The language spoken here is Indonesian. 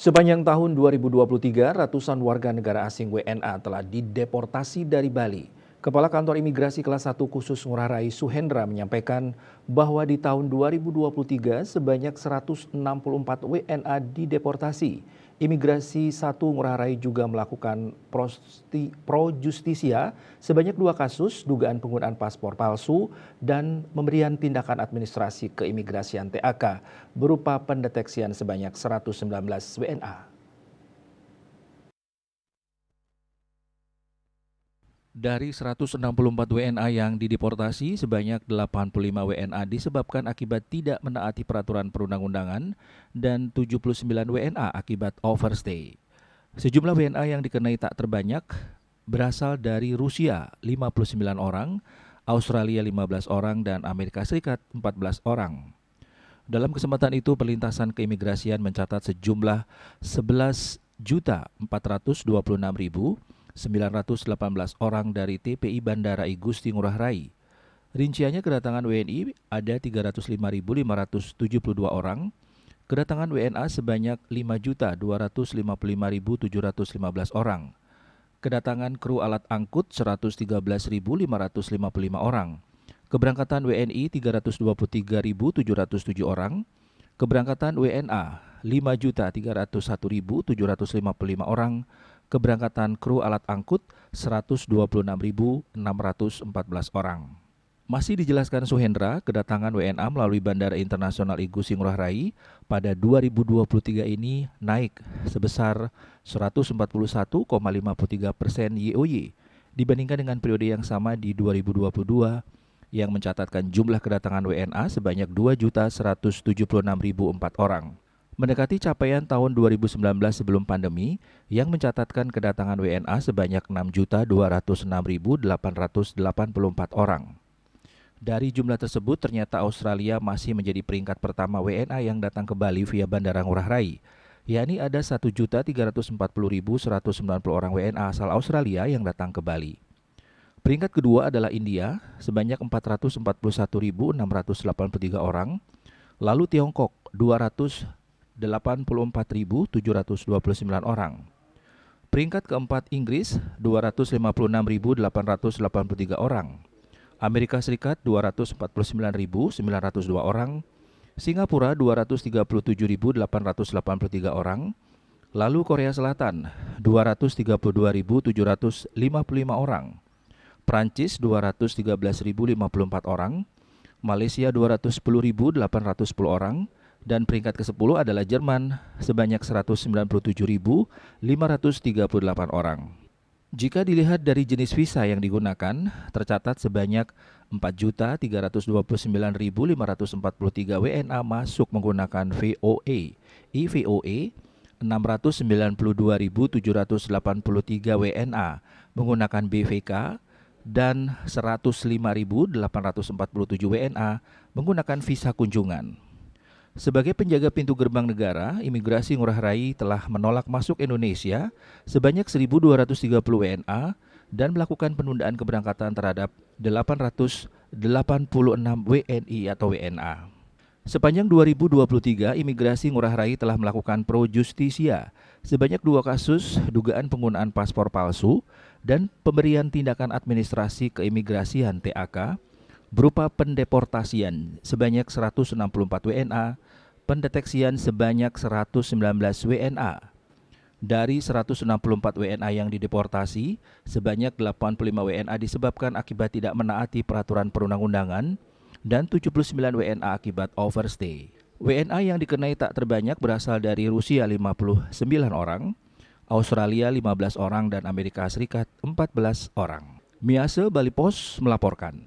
Sepanjang tahun 2023, ratusan warga negara asing WNA telah dideportasi dari Bali. Kepala Kantor Imigrasi Kelas 1 Khusus Ngurah Rai Suhendra menyampaikan bahwa di tahun 2023 sebanyak 164 WNA dideportasi. Imigrasi 1 Ngurah Rai juga melakukan pro justisia sebanyak 2 kasus dugaan penggunaan paspor palsu dan pemberian tindakan administrasi keimigrasian TAK berupa pendeteksian sebanyak 119 WNA. Dari 164 WNA yang dideportasi, sebanyak 85 WNA disebabkan akibat tidak menaati peraturan perundang-undangan dan 79 WNA akibat overstay. Sejumlah WNA yang dikenai tak terbanyak berasal dari Rusia 59 orang, Australia 15 orang, dan Amerika Serikat 14 orang. Dalam kesempatan itu, perlintasan keimigrasian mencatat sejumlah 11.426.918 orang dari TPI Bandara I Gusti Ngurah Rai. Rinciannya, kedatangan WNI ada 305.572 orang, kedatangan WNA sebanyak 5.255.715 orang, kedatangan kru alat angkut 113.555 orang, keberangkatan WNI 323.707 orang, keberangkatan WNA 5.301.755 orang, keberangkatan kru alat angkut 126.614 orang. Masih dijelaskan Suhendra, kedatangan WNA melalui Bandara Internasional I Gusti Ngurah Rai pada 2023 ini naik sebesar 141,53% YoY dibandingkan dengan periode yang sama di 2022 yang mencatatkan jumlah kedatangan WNA sebanyak 2.176.004 orang. Mendekati capaian tahun 2019 sebelum pandemi yang mencatatkan kedatangan WNA sebanyak 6.206.884 orang. Dari jumlah tersebut, ternyata Australia masih menjadi peringkat pertama WNA yang datang ke Bali via Bandara Ngurah Rai, yakni ada 1.340.190 orang WNA asal Australia yang datang ke Bali. Peringkat kedua adalah India, sebanyak 441.683 orang, lalu Tiongkok 284.729 orang. Peringkat keempat Inggris 256.883 orang. Amerika Serikat 249.902 orang, Singapura 237.883 orang, lalu Korea Selatan 232.755 orang, Prancis 213.054 orang, Malaysia 210.810 orang, dan peringkat ke-10 adalah Jerman sebanyak 197.538 orang. Jika dilihat dari jenis visa yang digunakan, tercatat sebanyak 4.329.543 WNA masuk menggunakan VOA. eVOA 692.783 WNA menggunakan BVK dan 105.847 WNA menggunakan visa kunjungan. Sebagai penjaga pintu gerbang negara, Imigrasi Ngurah Rai telah menolak masuk Indonesia sebanyak 1.230 WNA dan melakukan penundaan keberangkatan terhadap 886 WNI atau WNA. Sepanjang 2023, Imigrasi Ngurah Rai telah melakukan pro justisia sebanyak 2 kasus dugaan penggunaan paspor palsu dan pemberian tindakan administrasi keimigrasian TAK berupa pendeportasian sebanyak 164 WNA, pendeteksian sebanyak 119 WNA. Dari 164 WNA yang dideportasi, sebanyak 85 WNA disebabkan akibat tidak menaati peraturan perundang-undangan dan 79 WNA akibat overstay. WNA yang dikenai tak terbanyak berasal dari Rusia 59 orang, Australia 15 orang, dan Amerika Serikat 14 orang. Miase Bali Pos melaporkan.